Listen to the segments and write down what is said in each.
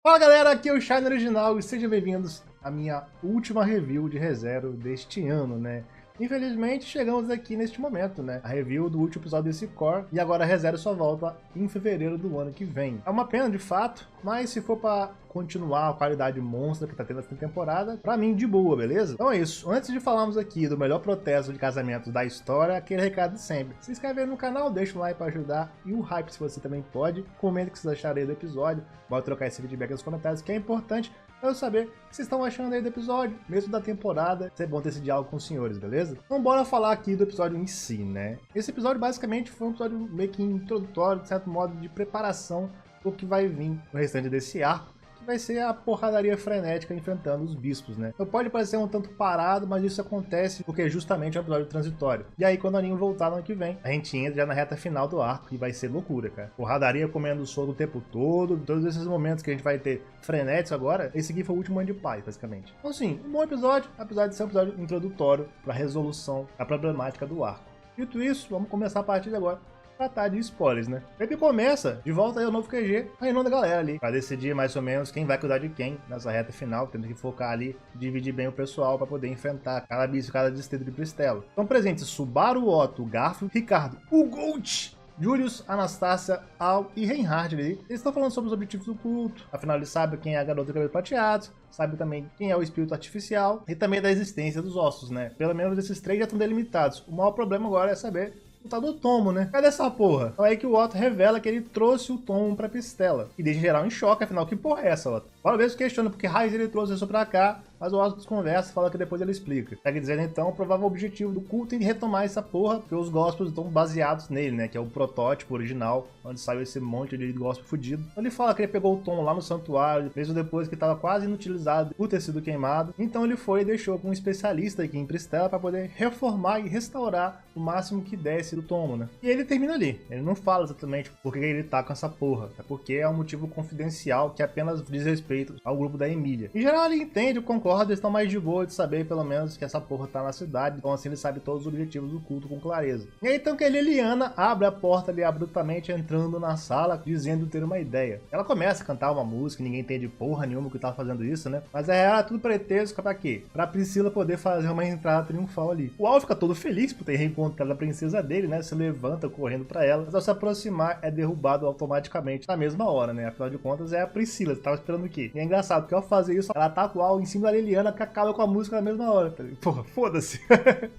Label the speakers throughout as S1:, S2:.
S1: Fala galera, aqui é o Shine Original e sejam bem-vindos à minha última review de ReZero deste ano, né? Infelizmente chegamos aqui neste momento, né? A review do último episódio desse core e agora a ReZero só volta em fevereiro do ano que vem. É uma pena de fato, mas se for pra continuar a qualidade monstra que tá tendo essa temporada, pra mim de boa, beleza? Então é isso, antes de falarmos aqui do melhor protesto de casamento da história, aquele recado de sempre. Se inscreve no canal, deixa um like pra ajudar e o hype se você também pode. Comente o que vocês acharam aí do episódio, bora trocar esse feedback nos comentários que é importante pra eu saber o que vocês estão achando aí do episódio, mesmo da temporada. É bom ter esse diálogo com os senhores, beleza? Então bora falar aqui do episódio em si, né? Esse episódio basicamente foi um episódio meio que introdutório, de certo modo, de preparação pro que vai vir no restante desse arco, que vai ser a porradaria frenética enfrentando os bispos, né? Então pode parecer um tanto parado, mas isso acontece porque é justamente um episódio transitório. E aí quando o anime voltar no ano que vem, a gente entra já na reta final do arco e vai ser loucura, cara. Porradaria comendo soro o tempo todo, todos esses momentos que a gente vai ter frenéticos agora, esse aqui foi o último ano de paz, basicamente. Então sim, um bom episódio, apesar de ser um episódio introdutório para a resolução da problemática do arco. Dito isso, vamos começar a partir de agora tratar de spoilers, né? Ele começa de volta aí ao novo QG, reunindo a galera ali, pra decidir mais ou menos quem vai cuidar de quem nessa reta final, tendo que focar ali, dividir bem o pessoal pra poder enfrentar cada bicho, cada distrito de Pristelo. Estão presentes Subaru, Otto, Garfield, Ricardo, o Gold, Julius, Anastácia, Al e Reinhard ali. Eles estão falando sobre os objetivos do culto, afinal eles sabem quem é a garota de cabelo prateado, sabe também quem é o espírito artificial e também da existência dos ossos, né? Pelo menos esses três já estão delimitados. O maior problema agora é saber o tal do Tomo, né? Cadê essa porra? Então é aí que o Otto revela que ele trouxe o Tomo pra Pistela. E deixa geral em choque, afinal, que porra é essa, Otto? Bora ver se questiona porque raiz ele trouxe isso pra cá, mas o Otto desconversa e fala que depois ele explica. Segue dizendo então o provável objetivo do culto em retomar essa porra, porque os gospels estão baseados nele, né? Que é o protótipo original, onde saiu esse monte de gospel fudido. Então ele fala que ele pegou o Tomo lá no santuário, mesmo depois que estava quase inutilizado por ter sido queimado. Então ele foi e deixou com um especialista aqui em Pristela para poder reformar e restaurar o máximo que desse do Tomo, né? E ele termina ali. Ele não fala exatamente por que ele tá com essa porra. É porque é um motivo confidencial que apenas diz respeito ao grupo da Emília. Em geral ele entende, concorda, eles estão mais de boa de saber pelo menos que essa porra tá na cidade, então assim ele sabe todos os objetivos do culto com clareza. E aí então que a Liliana abre a porta ali abruptamente entrando na sala, dizendo ter uma ideia. Ela começa a cantar uma música, ninguém entende porra nenhuma que tá fazendo isso, né? Mas era tudo pretexto pra quê? Pra Priscila poder fazer uma entrada triunfal ali. O Al fica todo feliz por ter reencontrado a princesa dele, né? Se levanta correndo pra ela, mas ao se aproximar é derrubado automaticamente na mesma hora, né? Afinal de contas é a Priscila, você tava esperando o quê? E é engraçado, porque ao fazer isso, ela ataca o Al em cima da Liliana que acaba com a música na mesma hora. Tá? Porra, foda-se.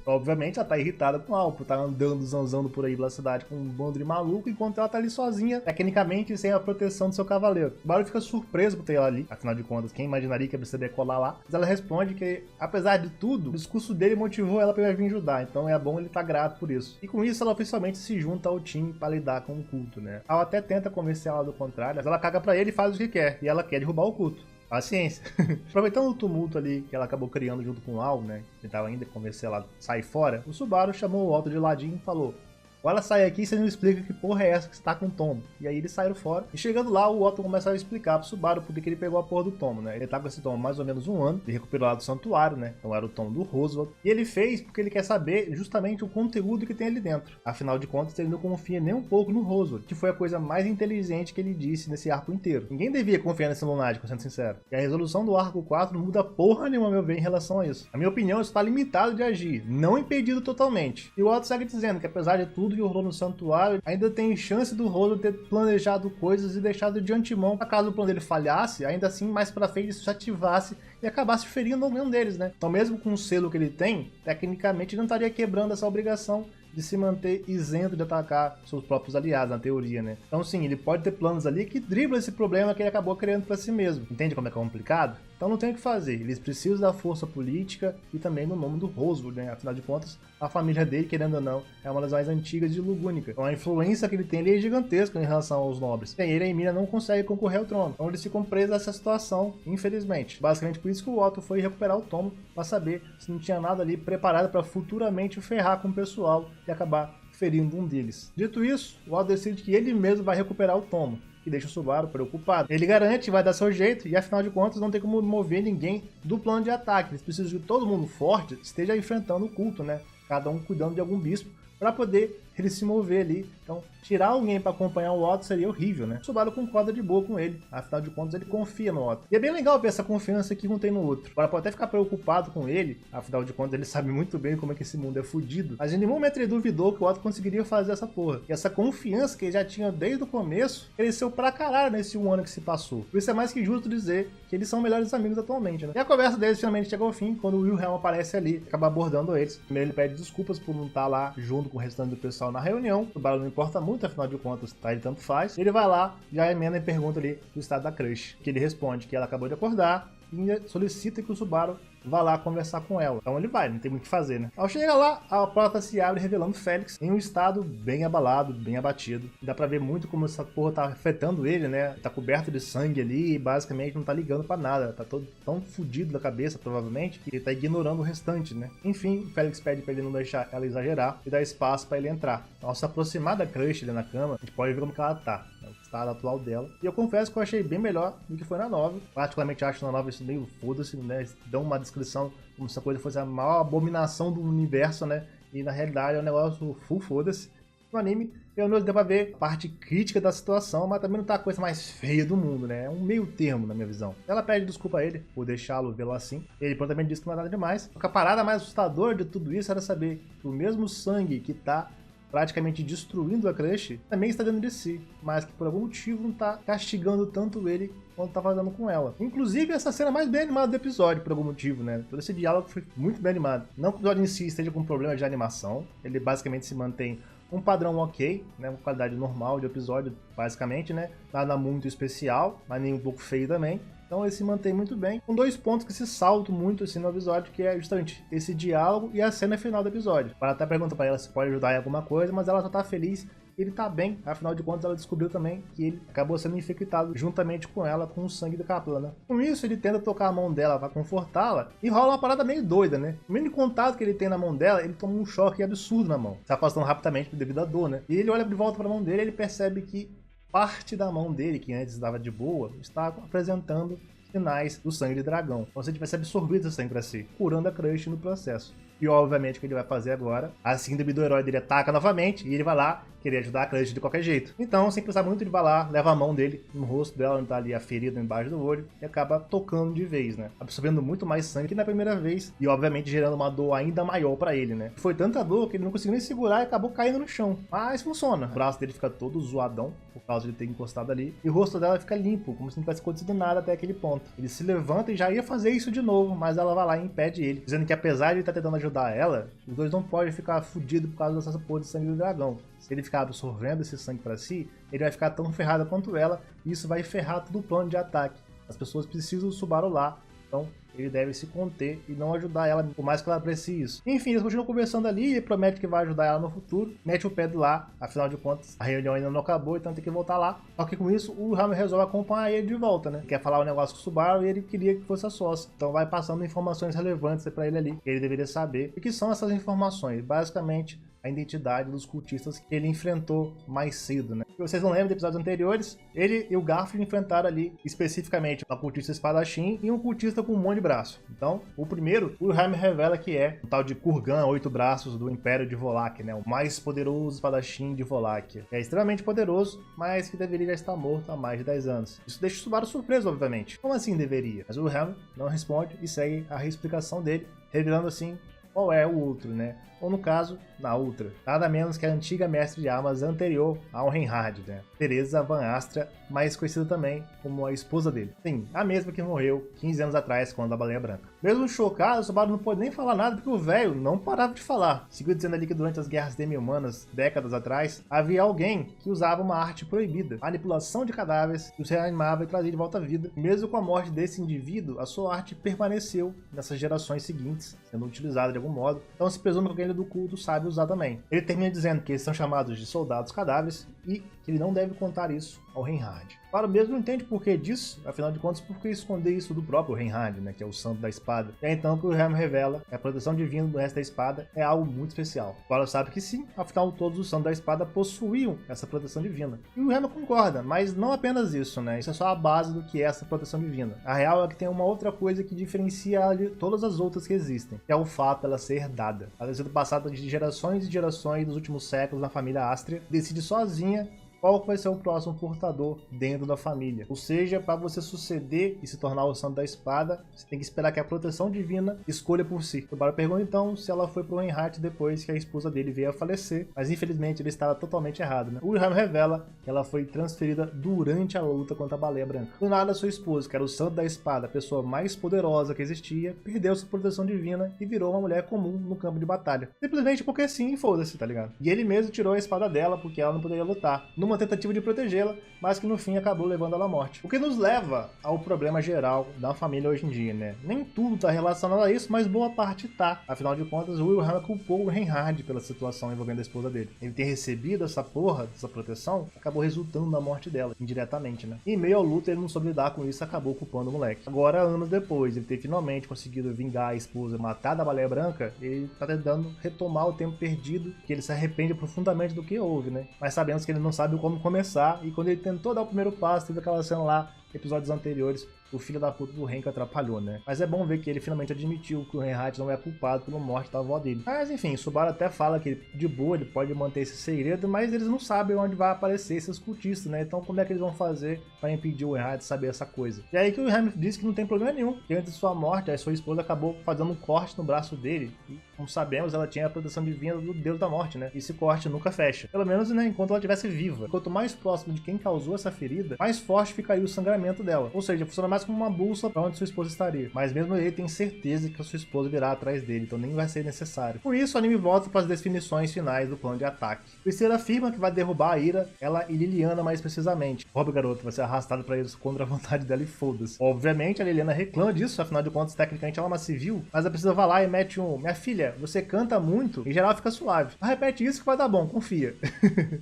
S1: Obviamente ela tá irritada com o Al, por tá andando, zanzando por aí pela cidade com um bando de maluco, enquanto ela tá ali sozinha, tecnicamente sem a proteção do seu cavaleiro. O Baru fica surpreso por ter ela ali, afinal de contas, quem imaginaria que ia precisar decolar lá? Mas ela responde que, apesar de tudo, o discurso dele motivou ela pra vir ajudar, então é bom ele tá grato por isso. E com isso ela oficialmente se junta ao time pra lidar com o culto, né? Al até tenta convencer ela do contrário, mas ela caga pra ele e faz o que quer, e ela quer derrubar o culto. Paciência. Aproveitando o tumulto ali que ela acabou criando junto com o Al, né? Que tava ainda convencer ela a sair fora, o Subaru chamou o Otto de ladinho e falou: ou ela sai aqui e você não explica que porra é essa que você tá com o Tomo. E aí eles saíram fora. E chegando lá, o Otto começa a explicar pro Subaru porque que ele pegou a porra do Tomo, né? Ele tá com esse Tomo há mais ou menos um ano. Ele recuperou lá do santuário, né? Então era o Tomo do Roosevelt. E ele fez porque ele quer saber justamente o conteúdo que tem ali dentro. Afinal de contas, ele não confia nem um pouco no Roosevelt, que foi a coisa mais inteligente que ele disse nesse arco inteiro. Ninguém devia confiar nesse lunático, sendo sincero. E a resolução do arco 4 não muda porra nenhuma, a meu ver, em relação a isso. Na minha opinião, isso tá limitado de agir, não impedido totalmente. E o Otto segue dizendo que apesar de tudo que rolou no santuário, ainda tem chance do Rolo ter planejado coisas e deixado de antemão para caso o plano dele falhasse, ainda assim mais pra frente isso se ativasse e acabasse ferindo algum deles, né? Então mesmo com o selo que ele tem, tecnicamente ele não estaria quebrando essa obrigação de se manter isento de atacar seus próprios aliados, na teoria, né? Então sim, ele pode ter planos ali que driblam esse problema que ele acabou criando para si mesmo. Entende como é complicado? Então não tem o que fazer, eles precisam da força política e também no nome do Roosevelt, né? Afinal de contas, a família dele, querendo ou não, é uma das mais antigas de Lugúnica. Então a influência que ele tem ali é gigantesca em relação aos nobres. E ele e a Emília não conseguem concorrer ao trono. Então eles ficam presos a essa situação, infelizmente. Basicamente por isso que o Otto foi recuperar o Tomo, para saber se não tinha nada ali preparado para futuramente ferrar com o pessoal e acabar ferindo um deles. Dito isso, o Otto decide que ele mesmo vai recuperar o Tomo, que deixa o Subaru preocupado. Ele garante que vai dar seu jeito e afinal de contas não tem como mover ninguém do plano de ataque. Eles precisam que todo mundo forte esteja enfrentando o culto, né? Cada um cuidando de algum bispo para poder ele se mover ali. Então, tirar alguém para acompanhar o Otto seria horrível, né? O Subaru concorda de boa com ele, afinal de contas ele confia no Otto. E é bem legal ver essa confiança que um tem no outro. Agora pode até ficar preocupado com ele, afinal de contas ele sabe muito bem como é que esse mundo é fodido, mas em nenhum momento ele duvidou que o Otto conseguiria fazer essa porra. E essa confiança que ele já tinha desde o começo, cresceu pra caralho nesse 1 ano que se passou. Por isso é mais que justo dizer que eles são melhores amigos atualmente, né? E a conversa deles finalmente chega ao fim, quando o Wilhelm aparece ali, acaba abordando eles. Primeiro ele pede desculpas por não estar lá junto com o restante do pessoal na reunião. O Subaru não importa muito, afinal de contas, tá, ele tanto faz. Ele vai lá, já emenda e pergunta ali do estado da crush, que ele responde que ela acabou de acordar e solicita que o Subaru vá lá conversar com ela. Então ele vai, não tem muito o que fazer, né? Ao chegar lá, a porta se abre revelando Félix em um estado bem abalado, bem abatido. Dá pra ver muito como essa porra tá afetando ele, né? Tá coberto de sangue ali e basicamente não tá ligando pra nada. Tá todo tão fudido da cabeça, provavelmente, que ele tá ignorando o restante, né? Enfim, o Félix pede pra ele não deixar ela exagerar e dá espaço pra ele entrar. Ao se aproximar da crush ali na cama, a gente pode ver como que ela tá, né? O estado atual dela. E eu confesso que eu achei bem melhor do que foi na 9. Particularmente acho na 9 isso meio foda-se, né? Dão uma descrição como se a coisa fosse a maior abominação do universo, né? E na realidade é um negócio full foda-se. No anime, pelo menos deu pra ver a parte crítica da situação, mas também não tá a coisa mais feia do mundo, né? É um meio termo na minha visão. Ela pede desculpa a ele por deixá-lo vê-lo assim. Ele prontamente diz que não é nada demais. A parada mais assustadora de tudo isso era saber que o mesmo sangue que tá praticamente destruindo a crush, também está dentro de si, mas que por algum motivo não tá castigando tanto ele quanto tá fazendo com ela. Inclusive, essa cena mais bem animada do episódio, por algum motivo, né? Todo esse diálogo foi muito bem animado. Não que o episódio em si esteja com problema de animação, ele basicamente se mantém um padrão ok, né? Uma qualidade normal de episódio, basicamente, né? Nada muito especial, mas nem um pouco feio também. Então ele se mantém muito bem, com 2 pontos que se saltam muito assim no episódio, que é justamente esse diálogo e a cena final do episódio. Ela até pergunta pra ela se pode ajudar em alguma coisa, mas ela só tá feliz que ele tá bem, afinal de contas ela descobriu também que ele acabou sendo infectado juntamente com ela, com o sangue da Capela, né? Com isso ele tenta tocar a mão dela pra confortá-la e rola uma parada meio doida, né? O mínimo contato que ele tem na mão dela, ele toma um choque absurdo na mão, se afastando rapidamente devido à dor, né? E ele olha de volta pra mão dele e ele percebe que parte da mão dele, que antes estava de boa, está apresentando sinais do sangue de dragão. Então você tivesse absorvido esse sangue pra si, curando a crush no processo. E obviamente o que ele vai fazer agora, a síndrome do herói dele ataca novamente e ele vai lá querer ajudar a crush de qualquer jeito. Então, sem pensar muito, ele vai lá, leva a mão dele no rosto dela, onde tá ali a ferida embaixo do olho, e acaba tocando de vez, né? Absorvendo muito mais sangue que na primeira vez, e obviamente gerando uma dor ainda maior pra ele, né? Foi tanta dor que ele não conseguiu nem segurar e acabou caindo no chão. Mas funciona. O braço dele fica todo zoadão, por causa de ele ter encostado ali, e o rosto dela fica limpo, como se não tivesse acontecido nada até aquele ponto. Ele se levanta e já ia fazer isso de novo, mas ela vai lá e impede ele, dizendo que apesar de ele estar tentando ajudar ela, os dois não podem ficar fudidos por causa dessa porra de sangue do dragão. Se ele ficar absorvendo esse sangue pra si, ele vai ficar tão ferrado quanto ela, e isso vai ferrar todo o plano de ataque. As pessoas precisam do Subaru lá, então ele deve se conter e não ajudar ela, por mais que ela aprecie isso. Enfim, eles continuam conversando ali e promete que vai ajudar ela no futuro. Mete o pé de lá, afinal de contas, a reunião ainda não acabou, então tem que voltar lá. Só que com isso, o Wilhelm resolve acompanhar ele de volta, né? Quer falar um negócio com o Subaru e ele queria que fosse a sócia. Então vai passando informações relevantes pra ele ali, que ele deveria saber. E que são essas informações? Basicamente, a identidade dos cultistas que ele enfrentou mais cedo, né? Se vocês não lembram de episódios anteriores, ele e o Garfield enfrentaram ali, especificamente, uma cultista espadachim e um cultista com um monte de braço. Então, o primeiro, o Wilhelm revela que é o tal de Kurgan, 8 braços do Império de Volak, né? O mais poderoso espadachim de Volak. É extremamente poderoso, mas que deveria já estar morto há mais de 10 anos. Isso deixa o Subaru surpreso, obviamente. Como assim deveria? Mas o Wilhelm não responde e segue a reexplicação dele, revelando assim qual é o outro, né? Ou no caso, na outra. Nada menos que a antiga mestre de armas anterior ao Reinhard, né? Teresa Van Astra, mais conhecida também como a esposa dele. Sim, a mesma que morreu 15 anos atrás quando a Baleia Branca. Mesmo chocado, o Subaru não pôde nem falar nada porque o velho não parava de falar. Seguiu dizendo ali que durante as guerras demi-humanas, décadas atrás, havia alguém que usava uma arte proibida, manipulação de cadáveres, que os reanimava e trazia de volta à vida. Mesmo com a morte desse indivíduo, a sua arte permaneceu nessas gerações seguintes, sendo utilizada de algum modo. Então se presume que alguém do culto sabe usar também. Ele termina dizendo que eles são chamados de soldados cadáveres e que ele não deve contar isso ao Reinhard. Para mesmo não entende por que disso, afinal de contas, por que esconder isso do próprio Reinhard, né, que é o santo da espada. E é então que o Helm revela que a proteção divina do resto da espada é algo muito especial. Para sabe que sim, afinal todos os santos da espada possuíam essa proteção divina. E o Helm concorda, mas não apenas isso, né, isso é só a base do que é essa proteção divina. A real é que tem uma outra coisa que diferencia ela de todas as outras que existem, que é o fato dela ser herdada. Ela tem sido passada de gerações e gerações dos últimos séculos na família Astria, decide sozinha qual vai ser o próximo portador dentro da família. Ou seja, para você suceder e se tornar o santo da espada, você tem que esperar que a proteção divina escolha por si. O Barba pergunta então se ela foi pro Reinhardt depois que a esposa dele veio a falecer, mas infelizmente ele estava totalmente errado, né? O Wilhelm revela que ela foi transferida durante a luta contra a Baleia Branca. Do nada, sua esposa, que era o santo da espada, a pessoa mais poderosa que existia, perdeu sua proteção divina e virou uma mulher comum no campo de batalha. Simplesmente porque sim, foda-se, tá ligado? E ele mesmo tirou a espada dela porque ela não poderia lutar, numa tentativa de protegê-la, mas que no fim acabou levando ela à morte. O que nos leva ao problema geral da família hoje em dia, né? Nem tudo tá relacionado a isso, mas boa parte tá. Afinal de contas, o Wilhelm culpou o Reinhard pela situação envolvendo a esposa dele. Ele ter recebido essa porra, dessa proteção, acabou resultando na morte dela, indiretamente, né? E em meio ao luto, ele não soube lidar com isso e acabou culpando o moleque. Agora, anos depois, ele ter finalmente conseguido vingar a esposa e matar a Baleia Branca, ele tá tentando retomar o tempo perdido, que ele se arrepende profundamente do que houve, né? Mas sabemos que ele não sabe como começar, e quando ele tentou dar o primeiro passo, teve aquela cena lá, episódios anteriores, o filho da puta do Henk atrapalhou, né? Mas é bom ver que ele finalmente admitiu que o Reinhardt não é culpado pela morte da avó dele. Mas enfim, Subaru até fala que de boa ele pode manter esse segredo, mas eles não sabem onde vai aparecer esses cultistas, né? Então como é que eles vão fazer para impedir o Reinhardt de saber essa coisa? E aí que o Helm diz que não tem problema nenhum, que antes de sua morte, a sua esposa acabou fazendo um corte no braço dele, e como sabemos, ela tinha a proteção divina do Deus da Morte, né? E esse corte nunca fecha. Pelo menos, né, enquanto ela estivesse viva. Quanto mais próximo de quem causou essa ferida, mais forte ficaria o sangramento dela. Ou seja, funciona mais como uma bússola para onde sua esposa estaria. Mas mesmo ele tem certeza que a sua esposa virá atrás dele, então nem vai ser necessário. Por isso, o anime volta para as definições finais do plano de ataque. Priscila afirma que vai derrubar a Ira, ela e Liliana mais precisamente. Pobre garoto, vai ser arrastado para eles contra a vontade dela e foda-se. Obviamente, a Liliana reclama disso, afinal de contas, tecnicamente ela é uma civil, mas a Priscila vai lá e mete um: minha filha, você canta muito, em geral fica suave. Mas repete isso que vai dar bom, confia.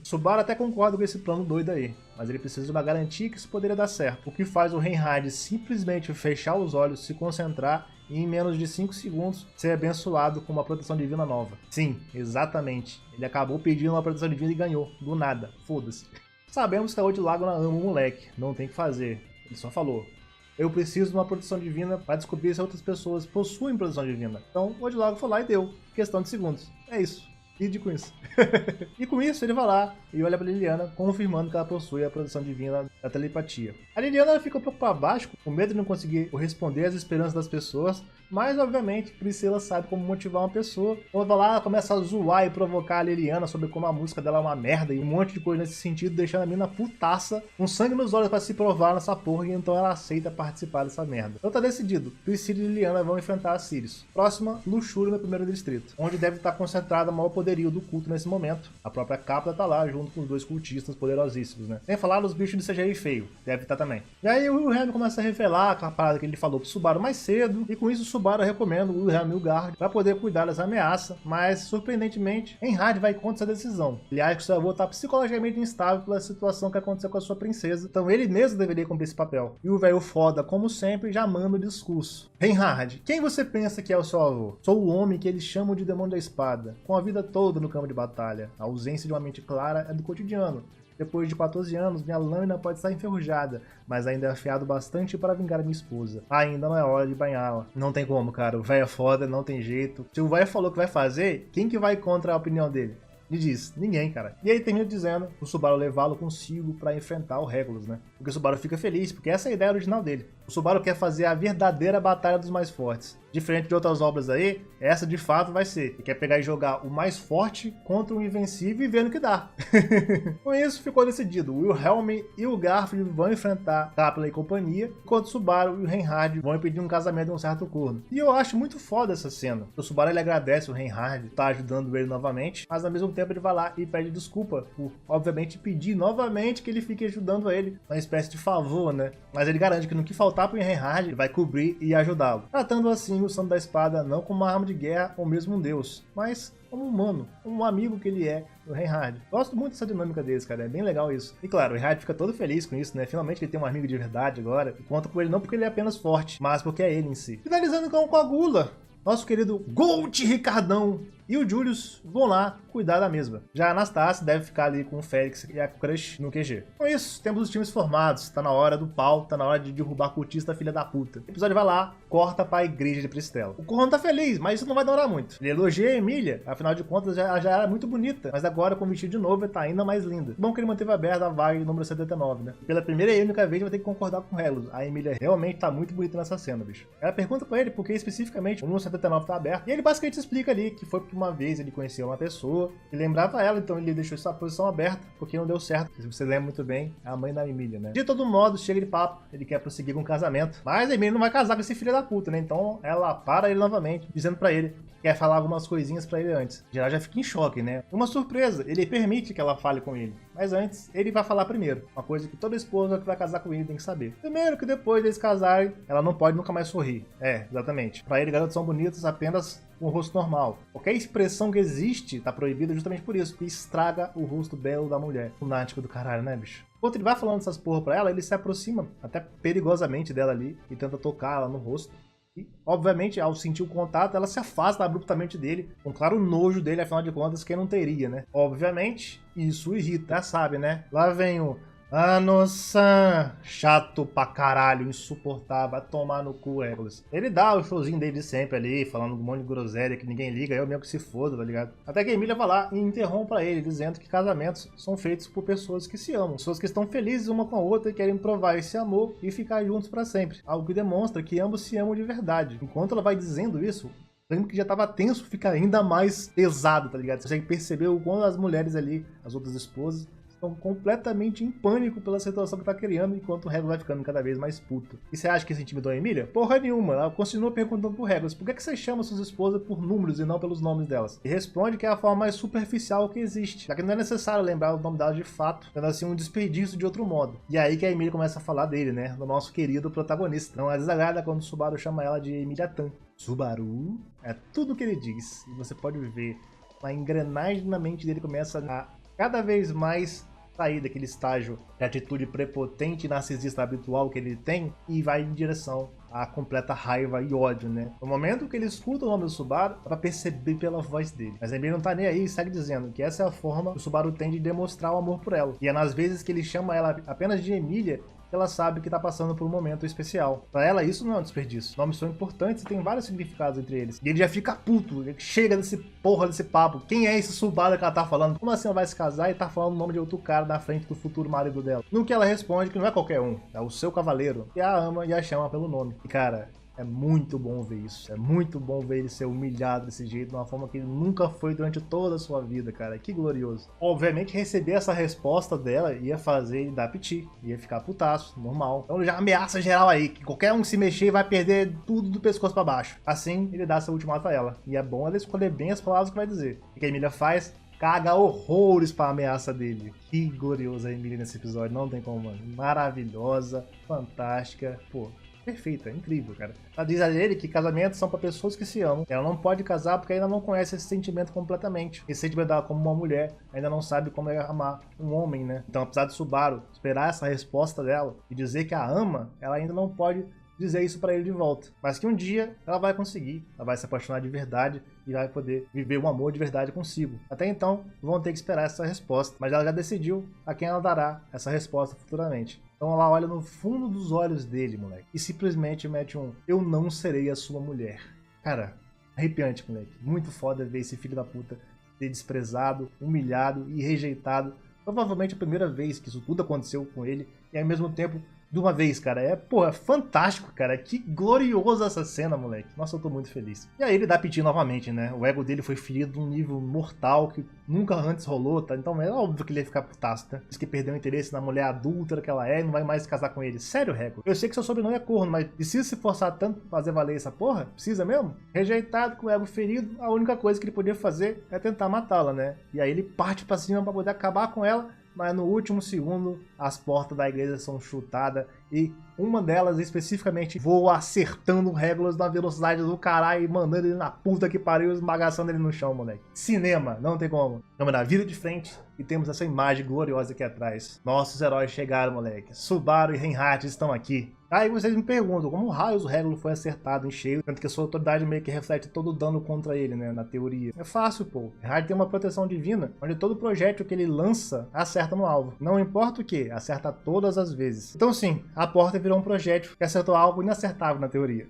S1: Subaru até concorda com esse plano doido aí, mas ele precisa de uma garantia que isso poderia dar certo. O que faz o Reinhard simplesmente fechar os olhos, se concentrar e em menos de 5 segundos ser abençoado com uma proteção divina nova. Sim, exatamente. Ele acabou pedindo uma proteção divina e ganhou, do nada, foda-se. Sabemos que a Odilagona ama o moleque, não tem o que fazer. Ele só falou: eu preciso de uma proteção divina para descobrir se outras pessoas possuem proteção divina. Então o Odilago foi lá e deu. Questão de segundos. É isso. Lide com isso. E com isso ele vai lá e olha pra Liliana, confirmando que ela possui a proteção divina da telepatia. A Liliana fica um pouco pra baixo, com medo de não conseguir corresponder às esperanças das pessoas, mas obviamente Priscila sabe como motivar uma pessoa. Quando vai lá, ela começa a zoar e provocar a Liliana sobre como a música dela é uma merda e um monte de coisa nesse sentido, deixando a mina putaça, com sangue nos olhos pra se provar nessa porra, e então ela aceita participar dessa merda. Então tá decidido, Priscila e Liliana vão enfrentar a Sirius. Próxima, Luxúria no primeiro distrito, onde deve estar concentrado o maior poderio do culto nesse momento. A própria Capra tá lá junto com os dois cultistas poderosíssimos, né? Sem falar nos bichos de CGI feio, deve estar também. E aí o Wilhelm começa a revelar aquela parada que ele falou pro Subaru mais cedo, e com isso o Subaru recomenda o Wilhelm e o Guard para poder cuidar dessa ameaça, mas surpreendentemente Reinhard vai contra essa decisão. Ele acha que seu avô tá psicologicamente instável pela situação que aconteceu com a sua princesa, então ele mesmo deveria cumprir esse papel. E o velho foda, como sempre, já manda o discurso: Reinhard, quem você pensa que é o seu avô? Sou o homem que eles chamam de demônio da espada, com a vida toda no campo de batalha. A ausência de uma mente clara é do cotidiano. Depois de 14 anos, minha lâmina pode estar enferrujada, mas ainda é afiado bastante para vingar minha esposa. Ainda não é hora de banhá-la. Não tem como, cara. O velho é foda, não tem jeito. Se o velho falou que vai fazer, quem que vai contra a opinião dele? Me diz, ninguém, cara. E aí termina dizendo o Subaru levá-lo consigo para enfrentar o Regulus, né? Porque o Subaru fica feliz, porque essa é a ideia original dele. O Subaru quer fazer a verdadeira batalha dos mais fortes. Diferente de outras obras aí, essa de fato vai ser. Ele quer pegar e jogar o mais forte contra o invencível e vendo o que dá. Com isso, ficou decidido. O Wilhelm e o Garfield vão enfrentar Capla e companhia, enquanto o Subaru e o Reinhard vão impedir um casamento de um certo corno. E eu acho muito foda essa cena. O Subaru ele agradece o Reinhard, tá ajudando ele novamente, mas ao mesmo tempo ele vai lá e pede desculpa por, obviamente, pedir novamente que ele fique ajudando ele. Uma espécie de favor, né? Mas ele garante que no que faltar voltar pro Reinhard, ele vai cobrir e ajudá-lo, tratando assim o Santo da Espada não como uma arma de guerra ou mesmo um deus, mas como um humano, um amigo que ele é do Reinhard. Gosto muito dessa dinâmica deles, cara, é bem legal isso. E claro, o Reinhard fica todo feliz com isso, né? Finalmente ele tem um amigo de verdade agora, e conta com ele não porque ele é apenas forte, mas porque é ele em si. Finalizando com a Gula, nosso querido Gold Ricardão e o Julius vão lá cuidar da mesma. Já a Anastácia deve ficar ali com o Félix e a Crush no QG. Com isso, temos os times formados. Tá na hora do pau, tá na hora de derrubar a cultista filha da puta. O episódio vai lá, corta pra igreja de Pristela. O Corrão tá feliz, mas isso não vai demorar muito. Ele elogia a Emília, afinal de contas já era muito bonita, mas agora com o vestido de noiva tá ainda mais linda. Bom que ele manteve aberta a vaga número 79, né? Pela primeira e única vez vai ter que concordar com o Regulus. A Emília realmente tá muito bonita nessa cena, bicho. Ela pergunta pra ele por que especificamente o número 79 tá aberto, e ele basicamente explica ali que foi porque uma vez ele conheceu uma pessoa e lembrava ela, então ele deixou essa posição aberta porque não deu certo. Se você lembra muito bem, é a mãe da Emília, né? De todo modo, chega de papo, ele quer prosseguir com o casamento, mas a Emília não vai casar com esse filho da puta, né? Então ela para ele novamente, dizendo pra ele que quer falar algumas coisinhas pra ele antes. Geral já fica em choque, né? Uma surpresa, ele permite que ela fale com ele, mas antes ele vai falar primeiro, uma coisa que toda esposa que vai casar com ele tem que saber. Primeiro que depois deles casarem, ela não pode nunca mais sorrir. É, exatamente. Pra ele, garotos são bonitos apenas com o rosto normal. Qualquer expressão que existe está proibida justamente por isso, que estraga o rosto belo da mulher. Lunático do caralho, né, bicho? Enquanto ele vai falando essas porra pra ela, ele se aproxima até perigosamente dela ali e tenta tocar ela no rosto. E, obviamente, ao sentir o contato, ela se afasta abruptamente dele, com claro nojo dele, afinal de contas, quem não teria, né? Obviamente, isso irrita, já sabe, né? Lá vem o Ano-san, chato pra caralho, insuportável, vai tomar no cu, Regulus. Ele dá o showzinho dele de sempre ali, falando um monte de groselha que ninguém liga, eu mesmo que se foda, tá ligado? Até que a Emília vai lá e interrompa ele, dizendo que casamentos são feitos por pessoas que se amam, pessoas que estão felizes uma com a outra e querem provar esse amor e ficar juntos pra sempre. Algo que demonstra que ambos se amam de verdade. Enquanto ela vai dizendo isso, lembro que já tava tenso, fica ainda mais pesado, tá ligado? Você consegue perceber o quanto as mulheres ali, as outras esposas, estão completamente em pânico pela situação que tá criando, enquanto o Regulus vai ficando cada vez mais puto. E você acha que isso intimidou a Emília? Porra nenhuma, ela continua perguntando pro Regulus por que você chama suas esposas por números e não pelos nomes delas? E responde que é a forma mais superficial que existe, já que não é necessário lembrar o nome delas de fato, sendo assim um desperdício de outro modo. E aí que a Emília começa a falar dele, né, do nosso querido protagonista. Não é desagrada quando o Subaru chama ela de Emília-tan. Subaru é tudo o que ele diz, e você pode ver a engrenagem na mente dele começa a cada vez mais sair daquele estágio de atitude prepotente e narcisista habitual que ele tem e vai em direção à completa raiva e ódio, né? No momento que ele escuta o nome do Subaru, dá pra perceber pela voz dele. Mas ele não tá nem aí e segue dizendo que essa é a forma que o Subaru tem de demonstrar o amor por ela. E é nas vezes que ele chama ela apenas de Emília que ela sabe que tá passando por um momento especial. Pra ela, isso não é um desperdício. Nomes são importantes e tem vários significados entre eles. E ele já fica puto, ele chega desse porra desse papo. Quem é esse Subaru que ela tá falando? Como assim ela vai se casar e tá falando o nome de outro cara na frente do futuro marido dela? No que ela responde que não é qualquer um, é o seu cavaleiro, que a ama e a chama pelo nome. E cara, é muito bom ver isso. É muito bom ver ele ser humilhado desse jeito, de uma forma que ele nunca foi durante toda a sua vida, cara. Que glorioso. Obviamente, receber essa resposta dela ia fazer ele dar piti. Ia ficar putaço, normal. Então já ameaça geral aí, que qualquer um que se mexer vai perder tudo do pescoço pra baixo. Assim, ele dá seu ultimato a ela. E é bom ela escolher bem as palavras que vai dizer. O que a Emília faz? Caga horrores pra ameaça dele. Que gloriosa a Emília nesse episódio, não tem como, mano. Maravilhosa, fantástica, pô. Perfeita, incrível, cara. Ela diz a ele que casamentos são para pessoas que se amam. Ela não pode casar porque ainda não conhece esse sentimento completamente. Esse sentimento dela como uma mulher, ainda não sabe como é amar um homem, né? Então, apesar de Subaru esperar essa resposta dela e dizer que a ama, ela ainda não pode dizer isso pra ele de volta. Mas que um dia ela vai conseguir, ela vai se apaixonar de verdade e vai poder viver um amor de verdade consigo. Até então, vão ter que esperar essa resposta. Mas ela já decidiu a quem ela dará essa resposta futuramente. Então ela olha no fundo dos olhos dele, moleque, e simplesmente mete um "eu não serei a sua mulher". Cara, arrepiante, moleque. Muito foda ver esse filho da puta ser desprezado, humilhado e rejeitado. Provavelmente a primeira vez que isso tudo aconteceu com ele e ao mesmo tempo de uma vez, cara. É, porra, fantástico, cara. Que gloriosa essa cena, moleque. Nossa, eu tô muito feliz. E aí ele dá piti novamente, né? O ego dele foi ferido num nível mortal que nunca antes rolou, tá? Então é óbvio que ele ia ficar putaço, né? Diz que perdeu o interesse na mulher adulta que ela é e não vai mais se casar com ele. Sério, Rego? Eu sei que seu sobrenome é corno, mas precisa se forçar tanto pra fazer valer essa porra? Precisa mesmo? Rejeitado, com o ego ferido, a única coisa que ele podia fazer é tentar matá-la, né? E aí ele parte pra cima pra poder acabar com ela, mas no último segundo as portas da igreja são chutadas e uma delas especificamente voa acertando o Regulus na velocidade do caralho e mandando ele na puta que pariu, esmagaçando ele no chão, moleque. Cinema, não tem como. Câmera vira de frente e temos essa imagem gloriosa aqui atrás. Nossos heróis chegaram, moleque. Subaru e Reinhardt estão aqui. Aí vocês me perguntam, como raios o Regulus foi acertado em cheio, tanto que a sua autoridade meio que reflete todo o dano contra ele, né, na teoria. É fácil, pô. Reinhardt tem uma proteção divina, onde todo projétil que ele lança acerta no alvo. Não importa o que, acerta todas as vezes. Então sim, a porta virou um projétil que acertou algo inacertável na teoria.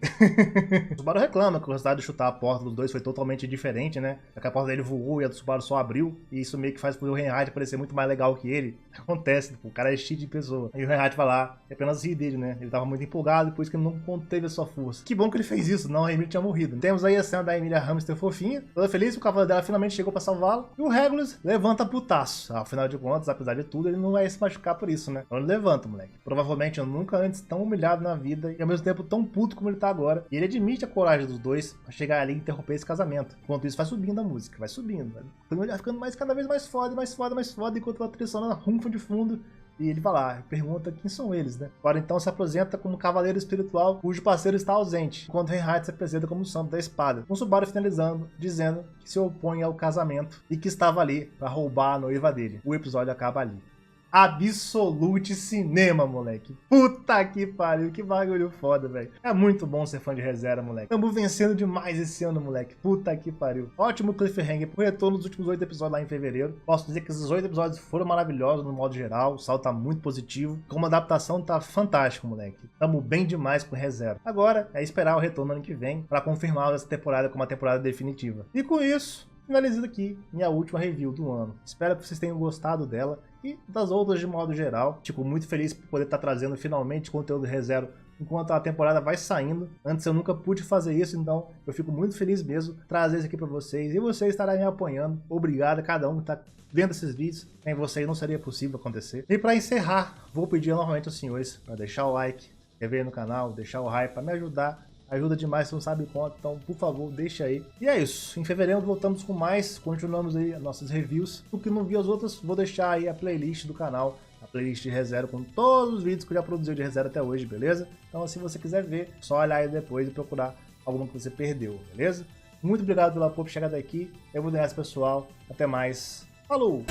S1: O Subaru reclama que o resultado de chutar a porta dos dois foi totalmente diferente, né? Já que a porta dele voou e a do Subaru só abriu, e isso meio que faz o Reinhardt parecer muito mais legal que ele. Acontece, pô, o cara é cheio de pessoa. Aí o Reinhardt vai lá, é apenas rir dele, né? Ele tava muito empolgado, depois que ele não conteve a sua força. Que bom que ele fez isso, não, a Emília tinha morrido. Temos aí a cena da Emília Hamster fofinha, toda feliz, o cavalo dela finalmente chegou pra salvá-lo, e o Regulus levanta putaço. Afinal de contas, apesar de tudo, ele não vai se machucar por isso, né? Então ele levanta, moleque. Provavelmente eu nunca antes tão humilhado na vida, e ao mesmo tempo tão puto como ele tá agora. E ele admite a coragem dos dois pra chegar ali e interromper esse casamento. Enquanto isso, vai subindo a música, vai subindo, vai ficando cada vez mais foda, mais foda, mais foda, enquanto a trilha sonora rumfa de fundo. E ele vai lá, pergunta quem são eles, né? Agora então se apresenta como cavaleiro espiritual cujo parceiro está ausente, enquanto Reinhardt se apresenta como santo da espada. Com Subaru finalizando, dizendo que se opõe ao casamento e que estava ali para roubar a noiva dele. O episódio acaba ali. Absolute cinema, moleque. Puta que pariu, que bagulho foda, velho. É muito bom ser fã de ReZero, moleque. Estamos vencendo demais esse ano, moleque. Puta que pariu. Ótimo cliffhanger pro retorno dos últimos 8 episódios lá em fevereiro. Posso dizer que esses 8 episódios foram maravilhosos no modo geral. O saldo tá muito positivo. Como adaptação tá fantástico, moleque. Tamo bem demais com ReZero. Agora é esperar o retorno ano que vem pra confirmar essa temporada como uma temporada definitiva. E com isso, finalizando aqui minha última review do ano. Espero que vocês tenham gostado dela e das outras de modo geral. Tipo, muito feliz por poder estar trazendo finalmente conteúdo ReZero enquanto a temporada vai saindo. Antes eu nunca pude fazer isso, então eu fico muito feliz mesmo trazer isso aqui para vocês e vocês estarem me apoiando. Obrigado a cada um que está vendo esses vídeos. Sem vocês não seria possível acontecer. E para encerrar, vou pedir novamente aos senhores para deixar o like, se inscrever no canal, deixar o hype para me ajudar. Ajuda demais, você não sabe quanto, então por favor, deixa aí. E é isso, em fevereiro voltamos com mais, continuamos aí as nossas reviews. O que não viu as outras, vou deixar aí a playlist do canal, a playlist de ReZero com todos os vídeos que eu já produzi de ReZero até hoje, beleza? Então se você quiser ver, só olhar aí depois e procurar alguma que você perdeu, beleza? Muito obrigado pela apoio por chegar daqui, eu vou nessa pessoal, até mais, falou!